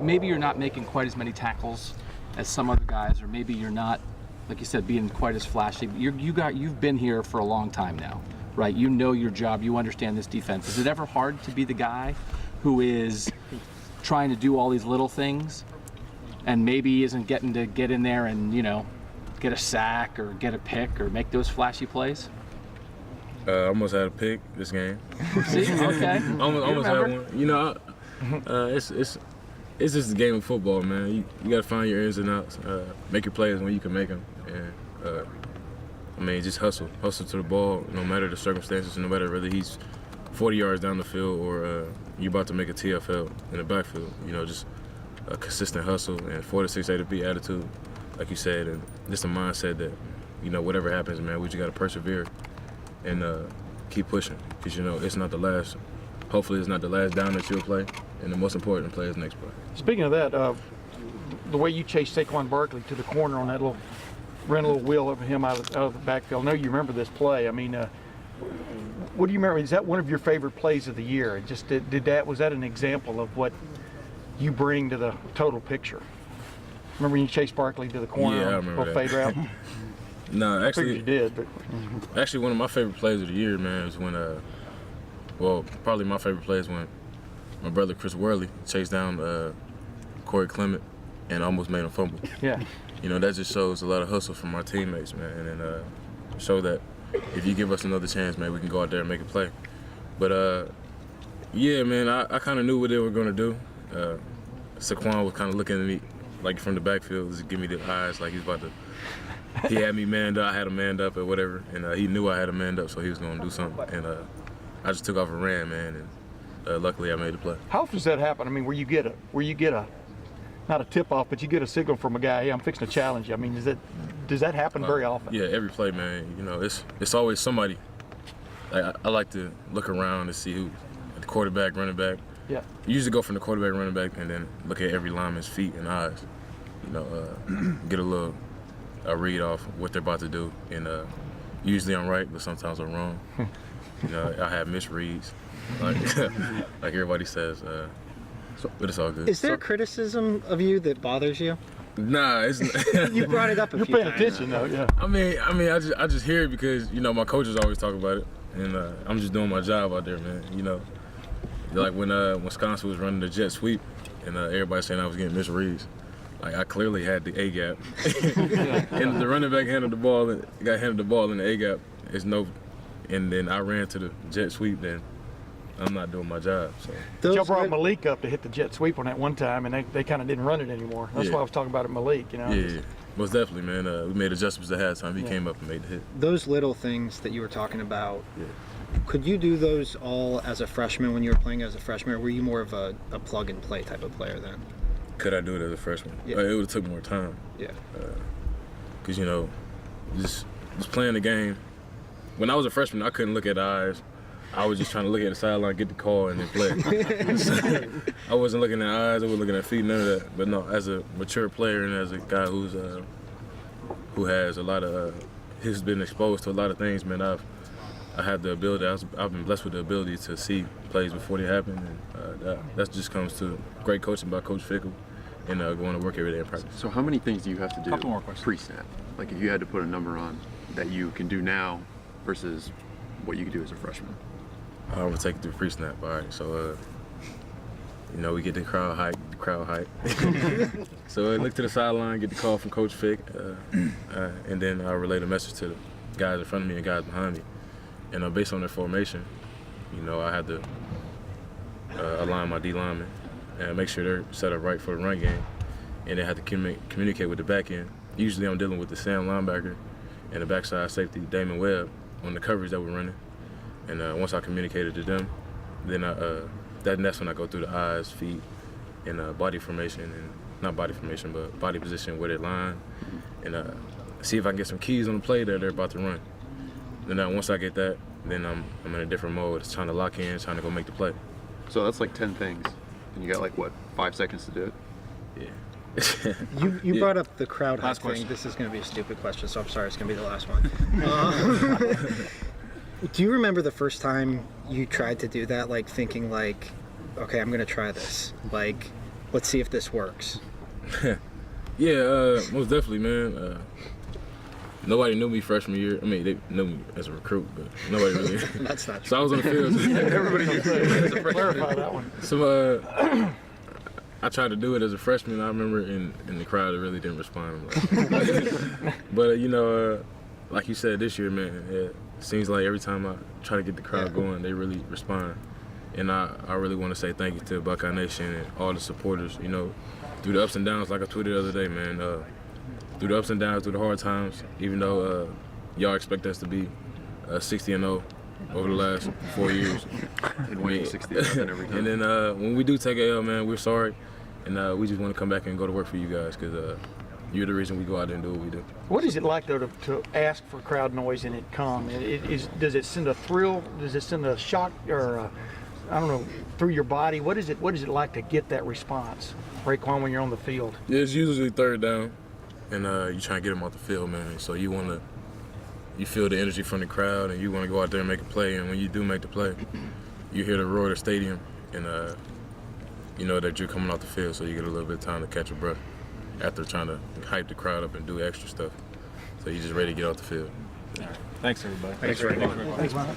maybe you're not making quite as many tackles as some other guys, or maybe you're not, like you said, being quite as flashy. You've been here for a long time now, right? You know your job. You understand this defense. Is it ever hard to be the guy who is trying to do all these little things and maybe isn't getting to get in there and, get a sack or get a pick or make those flashy plays? I almost had a pick this game. See? Okay. almost had one. It's just a game of football, man. You got to find your ins and outs, make your plays when you can make them, and just hustle to the ball, no matter the circumstances, no matter whether he's 40 yards down the field or you're about to make a TFL in the backfield. Just a consistent hustle and 4 to 6 A to B attitude, like you said, and just a mindset that, whatever happens, man, we just got to persevere and keep pushing, because it's not the last. Hopefully, it's not the last down that you'll play, and the most important play is next play. Speaking of that, the way you chased Saquon Barkley to the corner on that ran a little wheel over him out of the backfield. I know you remember this play. I mean, what do you remember? Is that one of your favorite plays of the year? Just was that an example of what you bring to the total picture? Remember when you chased Barkley to the corner? Yeah, I remember that. Fade route? No, actually, you did. But actually, one of my favorite plays of the year, man, is when probably my favorite play is when my brother Chris Worley chased down Corey Clement and almost made him fumble. Yeah. That just shows a lot of hustle from our teammates, man, and show that if you give us another chance, man, we can go out there and make a play. But yeah, man, I kind of knew what they were gonna do. Saquon was kind of looking at me like from the backfield, just give me the eyes like he's about to. He had me manned up, I had him manned up or whatever, and he knew I had him manned up, so he was gonna do something. And I just took off and ran, man, and luckily I made the play. how often does that happen? I mean, where you get a not a tip off, but you get a signal from a guy, hey, I'm fixing to challenge you. I mean, does that happen very often? Yeah, every play, man. It's always somebody. I like to look around to see who, the quarterback, running back. Yeah. You usually go from the quarterback, running back, and then look at every lineman's feet and eyes. Get a read off what they're about to do, and usually I'm right, but sometimes I'm wrong. I have misreads, like everybody says, but it's all good. Is there criticism of you that bothers you? Nah, it's You brought it up a You're few paying times. attention, though, yeah. I mean, I just hear it because my coaches always talk about it, and I'm just doing my job out there, man. Like when Wisconsin was running the jet sweep, and everybody saying I was getting misreads. Like, I clearly had the A gap, and the running back got handed the ball in the A gap. And then I ran to the jet sweep. Then I'm not doing my job. So Y'all brought Malik up to hit the jet sweep on that one time, and they kind of didn't run it anymore. That's why I was talking about it, Malik. Yeah, most definitely, man. We made adjustments at halftime. He came up and made the hit. Those little things that you were talking about, could you do those all as a freshman when you were playing as a freshman, or were you more of a plug-and-play type of player then? Could I do it as a freshman? Yeah. It would have took more time. Yeah. Because, just playing the game. When I was a freshman, I couldn't look at the eyes. I was just trying to look at the sideline, get the call, and then play. So, I wasn't looking at eyes, I wasn't looking at feet, none of that. But no, as a mature player and as a guy who has a lot of, who's been exposed to a lot of things, man, I had the ability, I've been blessed with the ability to see plays before they happen. And that just comes to great coaching by Coach Fickle and going to work every day in practice. So how many things do you have to do Couple more questions. pre-snap? Like if you had to put a number on that you can do now versus what you could do as a freshman? I'm going to take it through pre-snap. All right, so, we get the crowd hype. So I look to the sideline, get the call from Coach Fick, and then I relay the message to the guys in front of me and guys behind me. And based on their formation, I had to align my D linemen and make sure they're set up right for the run game. And they had to communicate with the back end. Usually I'm dealing with the Sam linebacker and the backside safety, Damon Webb, on the coverage that we're running. And once I communicated to them, then that's when I go through the eyes, feet, and body formation, and not body formation, but body position where they line, and see if I can get some keys on the play that they're about to run. Then once I get that, then I'm in a different mode. It's trying to lock in, trying to go make the play. So that's like 10 things, and you got like what, 5 seconds to do it? Yeah. You brought up the crowd hype thing. question. This is going to be a stupid question, so I'm sorry. It's going to be the last one. Do you remember the first time you tried to do that, like thinking like, okay, I'm going to try this? Like, let's see if this works? Yeah, most definitely, man. Nobody knew me freshman year. I mean, they knew me as a recruit, but nobody really. That's not true. So I was on the field. Everybody can say, clarify that one. So I tried to do it as a freshman. I remember in the crowd, it really didn't respond. But you know, like you said, this year, man, it seems like every time I try to get the crowd going, they really respond. And I really want to say thank you to Buckeye Nation and all the supporters. You know, through the ups and downs, like I tweeted the other day, man. Through the ups and downs, through the hard times, even though y'all expect us to be 60-0 over the last 4 years. And winning 60% every time. And then when we do take a L, man, we're sorry. And we just want to come back and go to work for you guys because you're the reason we go out there and do what we do. What is it like, though, to ask for crowd noise and it come? Does it send a thrill? Does it send a shock or, I don't know, through your body? What is it like to get that response, Raekwon, when you're on the field? Yeah, it's usually third down, and you trying to get them off the field, man. So you feel the energy from the crowd, and you want to go out there and make a play. And when you do make the play, you hear the roar of the stadium, and you know that you're coming off the field, so you get a little bit of time to catch your breath after trying to hype the crowd up and do extra stuff. So you're just ready to get off the field. Thanks, everybody. Thanks, Raekwon. Thanks, man.